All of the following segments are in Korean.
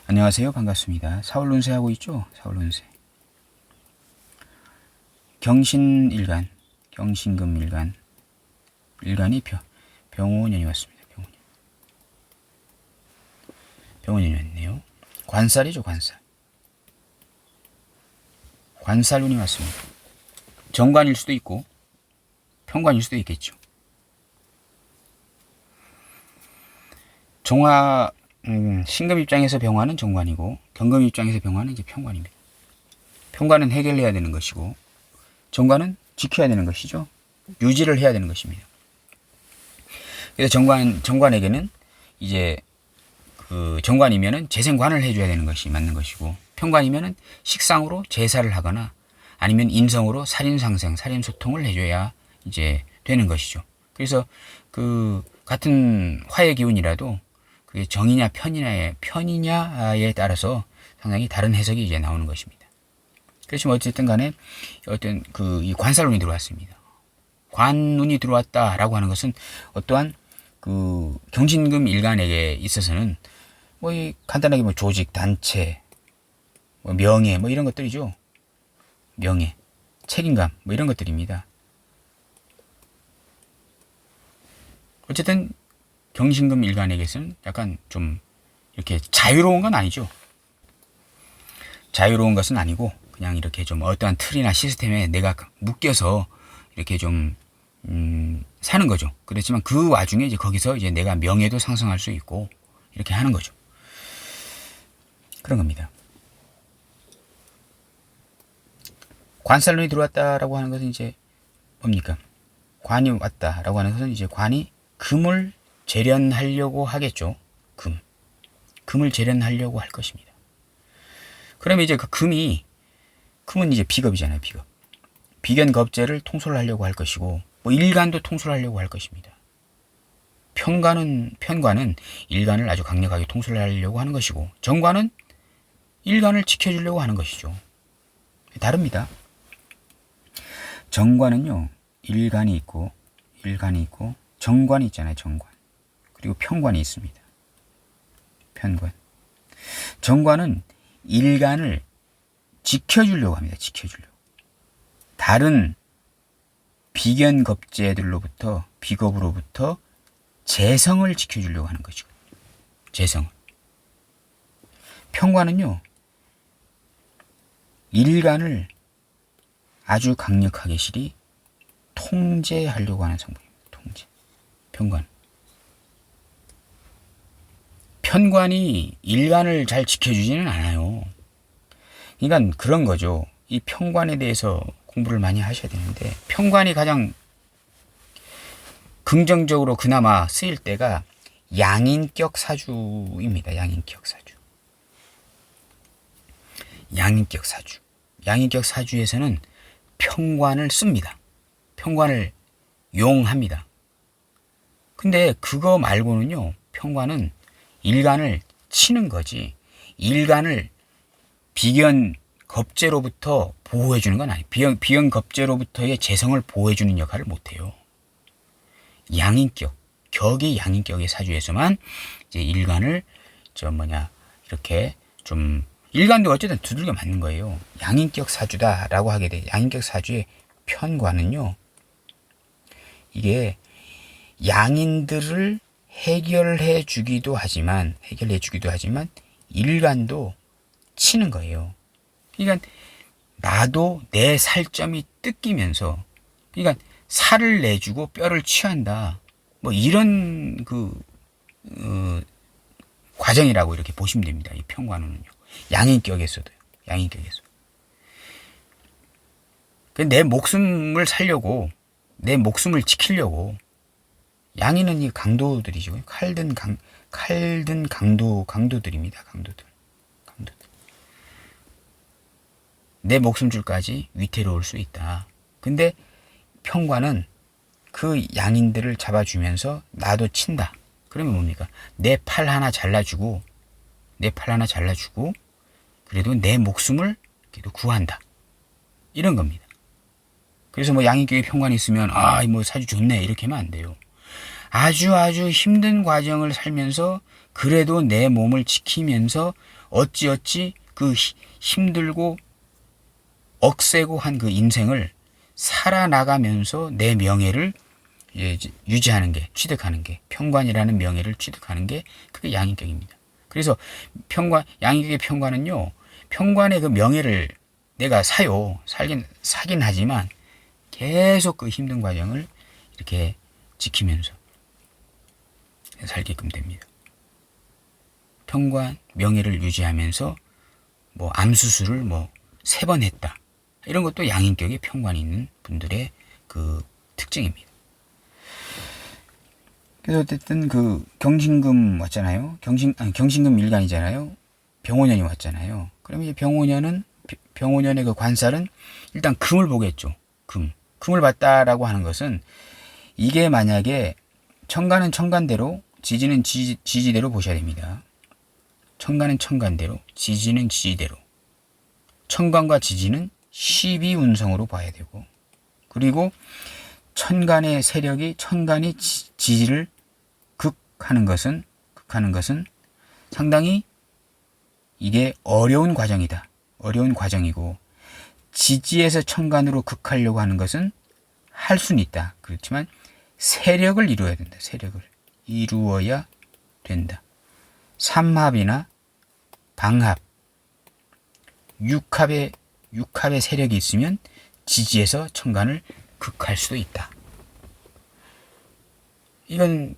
안녕하세요. 반갑습니다. 사월운세 하고 있죠? 사월운세. 경신일간, 경신금일간, 일간이 병오년이 왔습니다. 병오년이 왔네요. 관살이죠, 관살. 관살운이 왔습니다. 정관일 수도 있고 편관일 수도 있겠죠. 신금 입장에서 병화는 정관이고 경금 입장에서 병화는 이제 편관입니다. 편관은 해결해야 되는 것이고 정관은 지켜야 되는 것이죠. 유지를 해야 되는 것입니다. 그래서 정관에게는 이제 그 정관이면은 재생관을 해줘야 되는 것이 맞는 것이고 편관이면은 식상으로 제사를 하거나 아니면 인성으로 살인상생, 살인소통을 해줘야 이제 되는 것이죠. 그래서 그 같은 화의 기운이라도 그게 정이냐 편이냐에 따라서 상당히 다른 해석이 이제 나오는 것입니다. 그렇지만 어쨌든 간에 어떤 이 관살운이 들어왔습니다. 관운이 들어왔다라고 하는 것은 어떠한 그 경신금 일간에게 있어서는 이 간단하게 조직, 단체, 명예 이런 것들이죠. 명예, 책임감 이런 것들입니다. 어쨌든 경신금 일간에게서는 약간 좀 이렇게 자유로운 건 아니죠. 자유로운 것은 아니고 그냥 이렇게 좀 어떠한 틀이나 시스템에 내가 묶여서 이렇게 좀 사는 거죠. 그렇지만 그 와중에 이제 거기서 이제 내가 명예도 상승할 수 있고 이렇게 하는 거죠. 그런 겁니다. 관살론이 들어왔다라고 하는 것은 이제 뭡니까? 관이 왔다라고 하는 것은 이제 관이 금을 재련하려고 하겠죠. 금을 재련하려고 할 것입니다. 그러면 이제 그 금은 이제 비겁이잖아요. 비견겁재를 통솔하려고 할 것이고 일간도 통솔하려고 할 것입니다. 편관은 일간을 아주 강력하게 통솔하려고 하는 것이고 정관은 일간을 지켜주려고 하는 것이죠. 다릅니다. 정관은요 일간이 있고 정관이 있잖아요. 정관. 그리고 편관이 있습니다. 편관. 정관은 일간을 지켜주려고 합니다. 지켜주려고. 다른 비견겁재들로부터 재성을 지켜주려고 하는 거죠. 재성을. 편관은요 일간을 아주 강력하게 실이 통제하려고 하는 성분입니다. 통제. 편관이 일간을 잘 지켜주지는 않아요. 그러니까 그런 거죠. 이 편관에 대해서 공부를 많이 하셔야 되는데 편관이 가장 긍정적으로 그나마 쓰일 때가 양인격 사주입니다. 양인격 사주에서는 편관을 씁니다. 편관을 용합니다. 근데 그거 말고는요 편관은 일간을 치는 거지 일간을 비견겁재로부터 보호해주는 건 아니에요. 비견겁재로부터의 재성을 보호해주는 역할을 못해요. 격이 양인격의 사주에서만 이제 일간을 이렇게 좀 일간도 어쨌든 두들겨 맞는 거예요. 양인격 사주다라고 하게 돼. 양인격 사주의 편관은요 이게 양인들을 해결해 주기도 하지만 일간도 치는 거예요. 그러니까 나도 내 살점이 뜯기면서 그러니까 살을 내주고 뼈를 취한다. 이런 과정이라고 이렇게 보시면 됩니다. 이 편관운은요. 양인격에서도요. 내 목숨을 살려고 내 목숨을 지키려고 양인은 이 강도들이죠. 칼든 강도들입니다. 강도들. 내 목숨줄까지 위태로울 수 있다. 근데 편관은 그 양인들을 잡아주면서 나도 친다. 그러면 뭡니까? 내 팔 하나 잘라주고 그래도 내 목숨을 그래도 구한다. 이런 겁니다. 그래서 양인격의 편관이 있으면 사주 좋네 이렇게 하면 안 돼요. 아주 힘든 과정을 살면서 그래도 내 몸을 지키면서 어찌어찌 그 힘들고 억세고 한 그 인생을 살아나가면서 내 명예를 유지하는 게, 취득하는 게, 평관이라는 명예를 취득하는 게 그게 양인격입니다. 그래서 양인격의 평관은요, 평관의 그 명예를 내가 사긴 하지만 계속 그 힘든 과정을 이렇게 지키면서 살게끔 됩니다. 평관, 명예를 유지하면서 뭐 암수술을 3번 했다. 이런 것도 양인격의 평관이 있는 분들의 그 특징입니다. 그래서 어쨌든 그 경신금 왔잖아요. 경신금 일간이잖아요. 병오년이 왔잖아요. 그러면 이제 병오년의 그 관살은 일단 금을 보겠죠. 금을 봤다라고 하는 것은 이게 만약에 천간은 천간대로, 지지는 지지대로 보셔야 됩니다. 천간은 천간대로, 지지는 지지대로. 천간과 지지는 12운성으로 봐야 되고, 그리고 천간의 세력이 천간이 지지를 극하는 것은 상당히 이게 어려운 과정이다. 어려운 과정이고, 지지에서 천간으로 극하려고 하는 것은 할 수는 있다. 그렇지만 세력을 이루어야 된다. 세력을 이루어야 된다. 삼합이나 방합, 육합의 세력이 있으면 지지에서 천간을 극할 수도 있다. 이건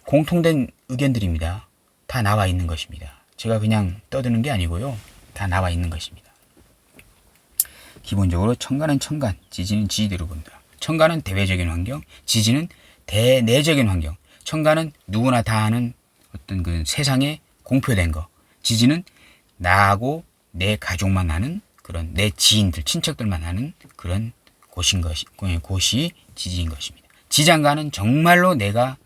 공통된 의견들입니다. 다 나와 있는 것입니다. 제가 그냥 떠드는 게 아니고요. 다 나와 있는 것입니다. 기본적으로 천간은 천간, 지지는 지지대로 본다. 천간은 대외적인 환경, 지지는 대내적인 환경. 천간은 누구나 다 아는 어떤 그 세상에 공표된 거. 지지는 나하고 내 가족만 아는 그런 내 지인들, 친척들만 아는 그런 곳이 지지인 것입니다. 지장간은 정말로 내가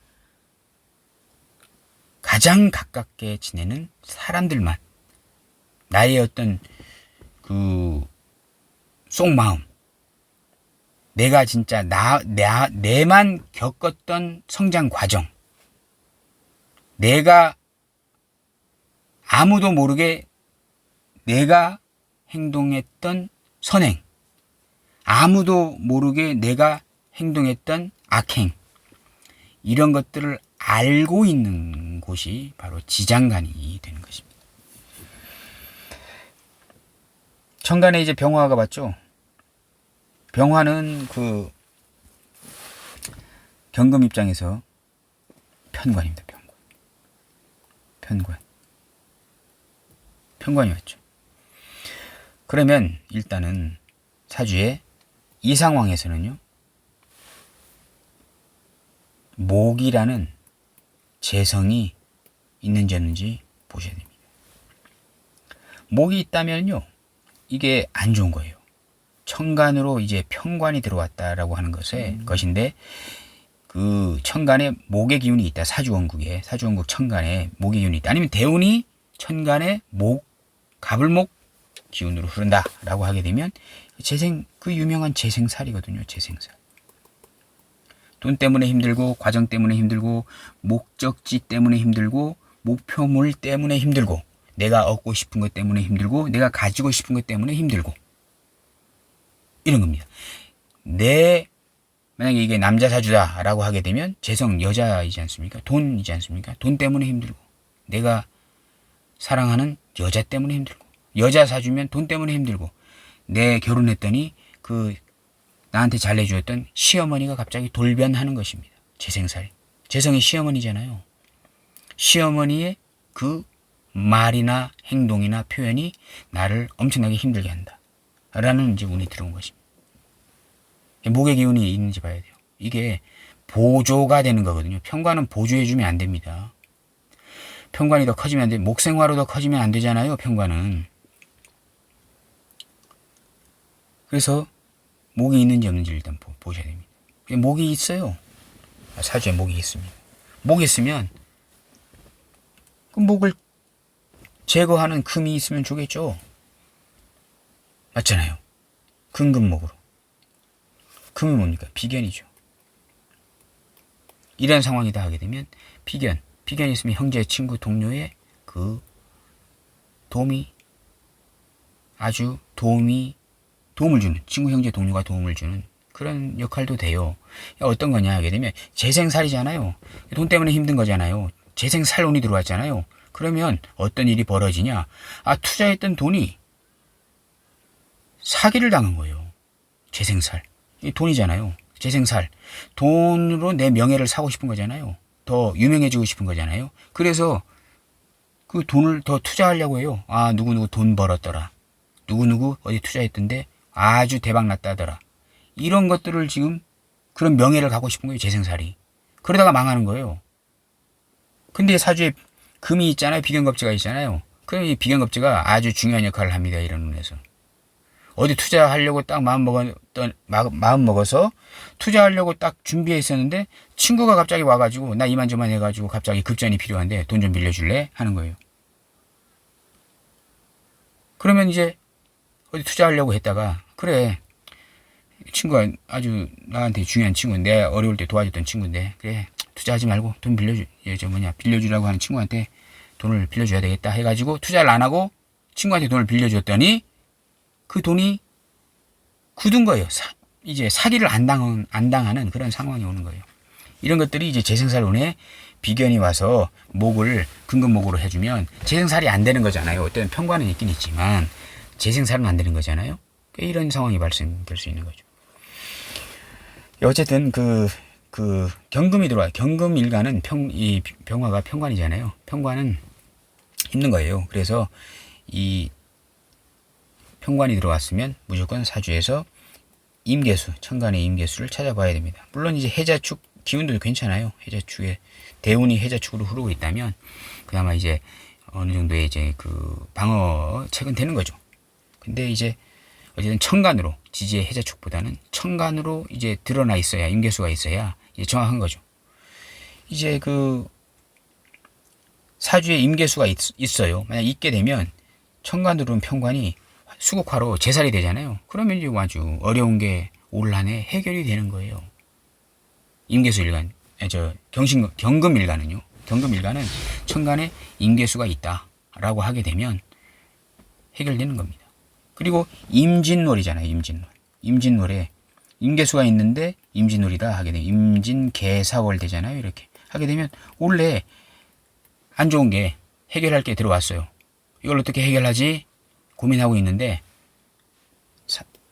가장 가깝게 지내는 사람들만, 나의 어떤 그 속마음, 내가 진짜 내만 겪었던 성장 과정, 내가 아무도 모르게 내가 행동했던 선행, 아무도 모르게 내가 행동했던 악행, 이런 것들을 알고 있는 곳이 바로 지장간이 되는 것입니다. 천간에 이제 병화가 봤죠. 병화는 그 경금 입장에서 편관입니다. 편관이 왔죠. 그러면 일단은 사주의 이 상황에서는요, 목이라는 재성이 있는지 없는지 보셔야 됩니다. 목이 있다면요, 이게 안 좋은 거예요. 천간으로 이제 편관이 들어왔다라고 하는 것인데, 그 천간에 목의 기운이 있다. 사주원국 천간에 목의 기운이 있다. 아니면 대운이 천간에 갑을목 기운으로 흐른다라고 하게 되면 그 유명한 재생살이거든요. 재생살. 돈 때문에 힘들고, 과정 때문에 힘들고, 목적지 때문에 힘들고, 목표물 때문에 힘들고, 내가 얻고 싶은 것 때문에 힘들고, 내가 가지고 싶은 것 때문에 힘들고, 이런 겁니다. 만약에 이게 남자 사주다라고 하게 되면 재성 여자이지 않습니까? 돈이지 않습니까? 돈 때문에 힘들고, 내가 사랑하는 여자 때문에 힘들고, 여자 사주면 돈 때문에 힘들고, 내 결혼했더니 나한테 잘해주었던 시어머니가 갑자기 돌변하는 것입니다. 재생살이. 재성이 시어머니잖아요. 시어머니의 그 말이나 행동이나 표현이 나를 엄청나게 힘들게 한다. 라는 이제 운이 들어온 것입니다. 목의 기운이 있는지 봐야 돼요. 이게 보조가 되는 거거든요. 편관은 보조해주면 안 됩니다. 편관이 더 커지면 안 돼. 목생화로 더 커지면 안 되잖아요. 편관은. 그래서 목이 있는지 없는지 일단 보셔야 됩니다. 목이 있어요. 사주에 목이 있습니다. 목이 있으면 그 목을 제거하는 금이 있으면 좋겠죠. 맞잖아요. 금목으로. 금이 뭡니까? 비견이죠. 이런 상황이다 하게 되면 비견이 있으면 형제, 친구, 동료의 그 아주 도움을 주는, 친구, 형제, 동료가 도움을 주는 그런 역할도 돼요. 어떤 거냐 하게 되면 재생살이잖아요. 돈 때문에 힘든 거잖아요. 재생살론이 들어왔잖아요. 그러면 어떤 일이 벌어지냐? 투자했던 돈이 사기를 당한 거예요. 재생살. 이 돈이잖아요. 재생살. 돈으로 내 명예를 사고 싶은 거잖아요. 더 유명해지고 싶은 거잖아요. 그래서 그 돈을 더 투자하려고 해요. 누구누구 돈 벌었더라. 누구누구 어디 투자했던데 아주 대박 났다더라. 이런 것들을 지금 그런 명예를 갖고 싶은 거예요. 재생살이. 그러다가 망하는 거예요. 근데 사주에 금이 있잖아요. 비견겁지가 있잖아요. 그럼 이 비견겁지가 아주 중요한 역할을 합니다. 이런 눈에서. 어디 투자하려고 딱 마음 먹어서 투자하려고 딱 준비했었는데 친구가 갑자기 와가지고 나 이만저만 해가지고 갑자기 급전이 필요한데 돈 좀 빌려줄래? 하는 거예요. 그러면 이제 어디 투자하려고 했다가 그래 친구가 아주 나한테 중요한 친구인데 내가 어려울 때 도와줬던 친구인데 그래 투자하지 말고 돈 빌려주라고 하는 친구한테 돈을 빌려줘야 되겠다 해가지고 투자를 안 하고 친구한테 돈을 빌려줬더니 그 돈이 굳은 거예요. 이제 사기를 안 당하는 그런 상황이 오는 거예요. 이런 것들이 이제 재생살운에 비견이 와서 근근목으로 해주면 재생살이 안 되는 거잖아요. 어떤 편관은 있긴 있지만 재생살은 안 되는 거잖아요. 이런 상황이 발생될 수 있는 거죠. 어쨌든 그 경금이 들어와요. 경금 일간은 이 병화가 편관이잖아요. 편관은 힘든 거예요. 그래서 이 편관이 들어왔으면 무조건 사주에서 임계수, 천간의 임계수를 찾아봐야 됩니다. 물론 이제 해자축 기운도 괜찮아요. 해자축에 대운이 해자축으로 흐르고 있다면 그나마 이제 어느 정도의 이제 그 방어책은 되는 거죠. 근데 이제 어쨌든 천간으로 지지의 해자축보다는 천간으로 이제 드러나 있어야 임계수가 있어야 이제 정확한 거죠. 이제 그 사주에 임계수가 있어요. 만약 있게 되면 천간으로는 편관이 수국화로 재살이 되잖아요. 그러면 이제 아주 어려운 게 올 한해 해결이 되는 거예요. 임계수 일간, 경금 일간은요. 경금 일간은 천간에 임계수가 있다라고 하게 되면 해결되는 겁니다. 그리고 임진월이잖아요. 임진월에 임계수가 있는데 임진월이다 하게 되면 임진개사월 되잖아요. 이렇게 하게 되면 원래 안 좋은 게 해결할 게 들어왔어요. 이걸 어떻게 해결하지? 고민하고 있는데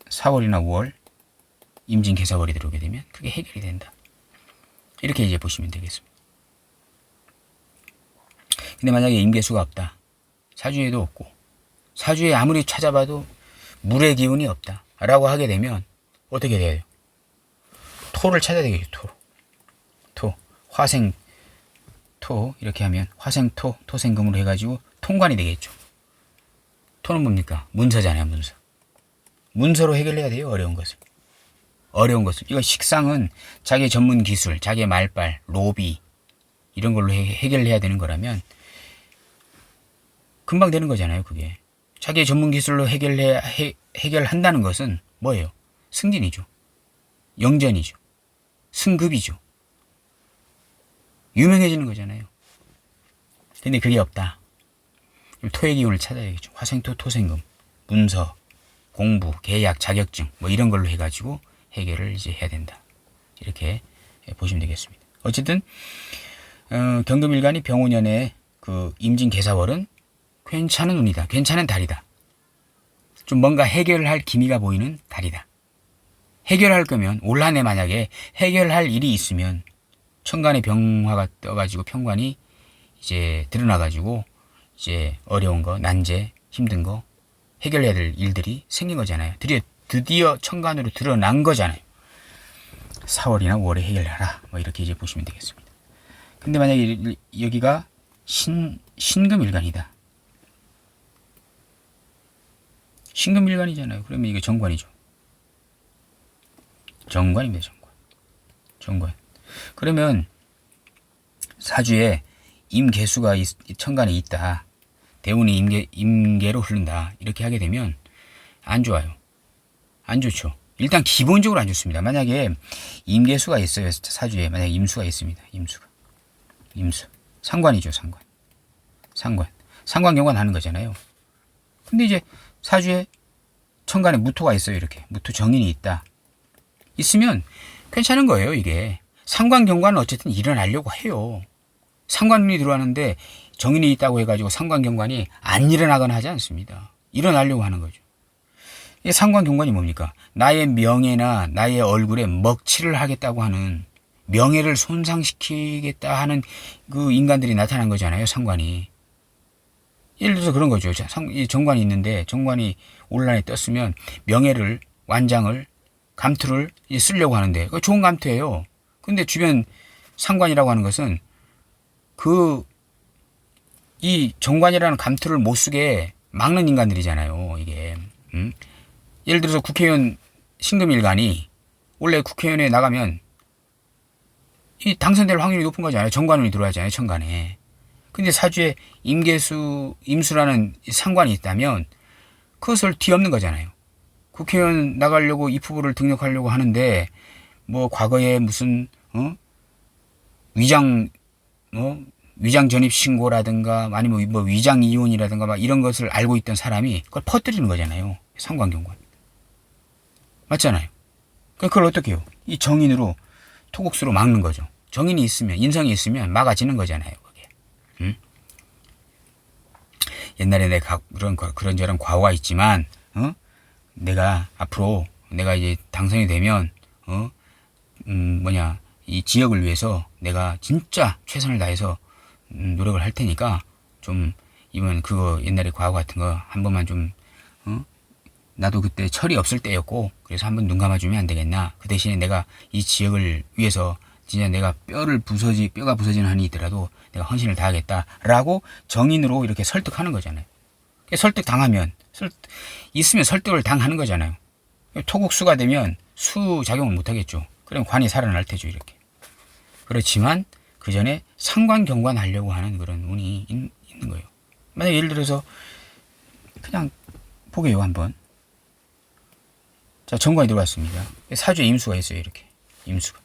4월이나 5월 임진개사월이 들어오게 되면 그게 해결이 된다. 이렇게 이제 보시면 되겠습니다. 근데 만약에 임계수가 없다. 사주에도 없고 사주에 아무리 찾아봐도 물의 기운이 없다. 라고 하게 되면 어떻게 돼요? 토를 찾아야 되겠죠. 토. 화생토 이렇게 하면 화생토, 토생금으로 해가지고 통관이 되겠죠. 토는 뭡니까? 문서잖아요. 문서로 해결해야 돼요. 어려운 것을. 이거 식상은 자기 전문 기술, 자기 말빨, 로비 이런 걸로 해결해야 되는 거라면 금방 되는 거잖아요. 그게. 자기의 전문 기술로 해결한다는 것은 뭐예요? 승진이죠. 영전이죠. 승급이죠. 유명해지는 거잖아요. 근데 그게 없다. 토의 기운을 찾아야겠죠. 화생토, 토생금, 문서, 공부, 계약, 자격증 뭐 이런 걸로 해가지고 해결을 이제 해야 된다. 이렇게 보시면 되겠습니다. 어쨌든 경금일간이 병오년의 그 임진개사월은 괜찮은 운이다. 괜찮은 달이다. 좀 뭔가 해결할 기미가 보이는 달이다. 해결할 거면 올 한 해 만약에 해결할 일이 있으면 천간에 병화가 떠가지고 편관이 이제 드러나가지고 이제 어려운 거, 난제, 힘든 거 해결해야 될 일들이 생긴 거잖아요. 드디어 천간으로 드러난 거잖아요. 4월이나 5월에 해결하라. 뭐 이렇게 이제 보시면 되겠습니다. 근데 만약에 여기가 신금일간이다. 신금일간이잖아요. 그러면 이게 정관이죠. 정관입니다. 정관. 그러면 사주에 임계수가 천간에 있다. 대운이 임계로 흐른다. 이렇게 하게 되면 안 좋아요. 안 좋죠. 일단 기본적으로 안 좋습니다. 만약에 임계수가 있어요. 사주에 만약에 임수가 있습니다. 임수. 상관이죠. 상관 경관 하는 거잖아요. 근데 이제 사주에 천간에 무토가 있어요. 이렇게 무토 정인이 있다. 있으면 괜찮은 거예요. 이게 상관 경관은 어쨌든 일어나려고 해요. 상관운이 들어왔는데 정인이 있다고 해가지고 상관 경관이 안 일어나거나 하지 않습니다. 일어나려고 하는 거죠. 이 상관 경관이 뭡니까? 나의 명예나 나의 얼굴에 먹칠을 하겠다고 하는, 명예를 손상시키겠다 하는 그 인간들이 나타난 거잖아요. 상관이. 예를 들어서 그런 거죠. 정관이 있는데 정관이 온란에 떴으면 명예를, 완장을, 감투를 쓰려고 하는데 그거 좋은 감투예요. 근데 주변 상관이라고 하는 것은 이 정관이라는 감투를 못 쓰게 막는 인간들이잖아요. 이게. 예를 들어서 국회의원 신금일간이 원래 국회의원에 나가면 이 당선될 확률이 높은 거잖아요. 정관운이 들어가잖아요. 천간에. 근데 사주에 임수라는 상관이 있다면 그것을 뒤엎는 거잖아요. 국회의원 나가려고 이 후보를 등록하려고 하는데 뭐 과거에 무슨 위장 전입 신고라든가 아니면 뭐 위장 이혼이라든가 막 이런 것을 알고 있던 사람이 그걸 퍼뜨리는 거잖아요. 상관경관. 맞잖아요. 그걸 어떻게 해요? 이 정인으로 토국수로 막는 거죠. 정인이 있으면, 인성이 있으면 막아지는 거잖아요. 그게. 옛날에 내가 그런저런 과오가 있지만 내가 앞으로 내가 이제 당선이 되면 이 지역을 위해서 내가 진짜 최선을 다해서 노력을 할 테니까 좀 이번 그거 옛날에 과거 같은 거 한 번만 좀 나도 그때 철이 없을 때였고 그래서 한번 눈 감아주면 안 되겠나. 그 대신에 내가 이 지역을 위해서 진짜 내가 뼈가 부서지는 한이 있더라도 내가 헌신을 다하겠다라고 정인으로 이렇게 설득하는 거잖아요. 설득 당하면 있으면 설득을 당하는 거잖아요. 토국수가 되면 수 작용을 못 하겠죠. 그럼 관이 살아날 테죠. 이렇게. 그렇지만 그 전에 상관경관 하려고 하는 그런 운이 있는 거예요. 만약 예를 들어서 그냥 보게요 한번. 자, 정관이 들어왔습니다. 사주에 임수가 있어요. 이렇게 임수가.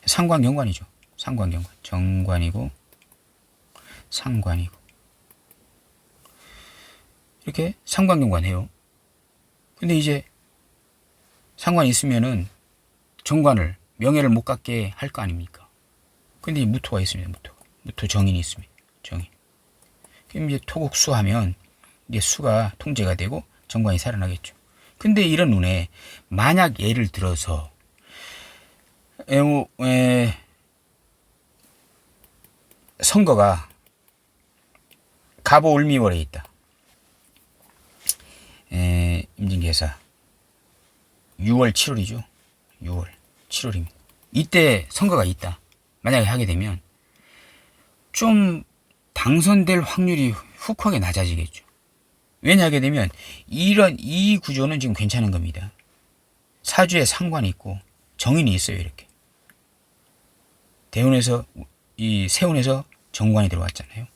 상관경관이죠. 상관경관. 정관이고 상관이고 이렇게 상관경관 해요. 근데 이제 상관이 있으면은 정관을 명예를 못 갖게 할 거 아닙니까? 근데 무토가 있습니다. 무토 정인이 있습니다. 정인. 그럼 이제 토국수 하면 이제 수가 통제가 되고 정관이 살아나겠죠. 근데 이런 운에 만약 예를 들어서 선거가 갑오 을미월에 있다. 임진계사 6월 7월이죠. 6월 7월입니다. 이때 선거가 있다. 만약에 하게 되면 좀 당선될 확률이 훅하게 낮아지겠죠. 왜냐 하게 되면 이 구조는 지금 괜찮은 겁니다. 사주에 상관이 있고 정인이 있어요. 이렇게. 대운에서 이 세운에서 정관이 들어왔잖아요.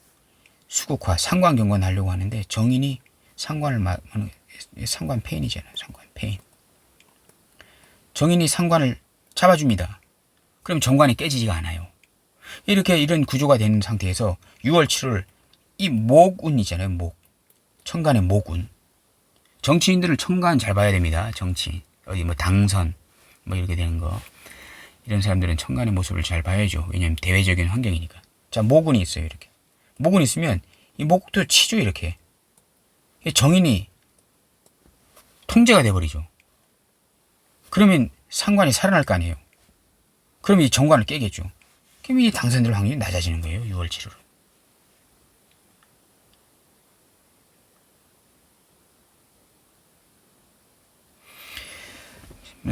수국화 상관경관 하려고 하는데 정인이 상관 페인이잖아요. 상관 페인. 정인이 상관을 잡아줍니다. 그럼 정관이 깨지지가 않아요. 이런 구조가 되는 상태에서 6월 7월 이 목운 있잖아요. 천간의 목운. 정치인들을 천간 잘 봐야 됩니다. 정치. 어디 뭐 당선 뭐 이렇게 되는 거. 이런 사람들은 천간의 모습을 잘 봐야죠. 왜냐하면 대외적인 환경이니까. 자, 목운이 있어요. 이렇게. 목운이 있으면 이 목도 치죠. 이렇게. 정인이 통제가 돼버리죠. 그러면 상관이 살아날 거 아니에요. 그럼 이 정관을 깨겠죠. 그럼 이 당선될 확률이 낮아지는 거예요. 6월 7월.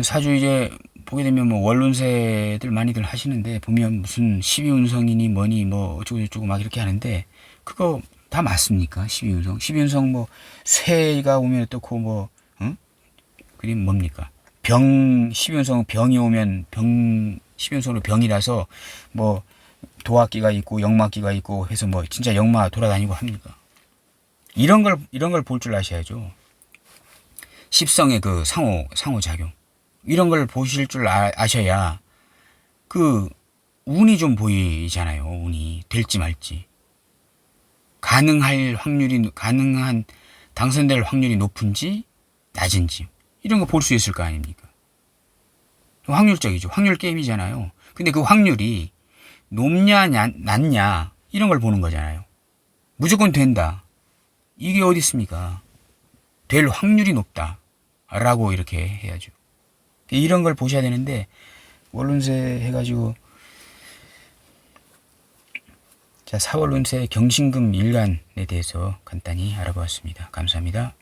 사주 이제 보게 되면 뭐 원론세들 많이들 하시는데 보면 무슨 12운성이니 뭐니 뭐 어쩌고 막 이렇게 하는데 그거 다 맞습니까? 12운성. 12운성 뭐 쇠가 오면 어떻고 뭐 그림 뭡니까? 12운성 병이 오면 12운성으로 병이라서 뭐 도학기가 있고 역마기가 있고 해서 뭐 진짜 역마 돌아다니고 합니까? 이런 걸 볼 줄 아셔야죠. 십성의 그 상호작용. 이런 걸 보실 줄 아셔야 그 운이 좀 보이잖아요. 운이 될지 말지. 가능한 당선될 확률이 높은지 낮은지 이런 거 볼 수 있을 거 아닙니까? 확률적이죠. 확률 게임이잖아요. 근데 그 확률이 높냐 낮냐 이런 걸 보는 거잖아요. 무조건 된다. 이게 어디 있습니까? 될 확률이 높다. 라고 이렇게 해야죠. 이런 걸 보셔야 되는데 월운세 해가지고 자 4월 운세 경신금 일간에 대해서 간단히 알아보았습니다. 감사합니다.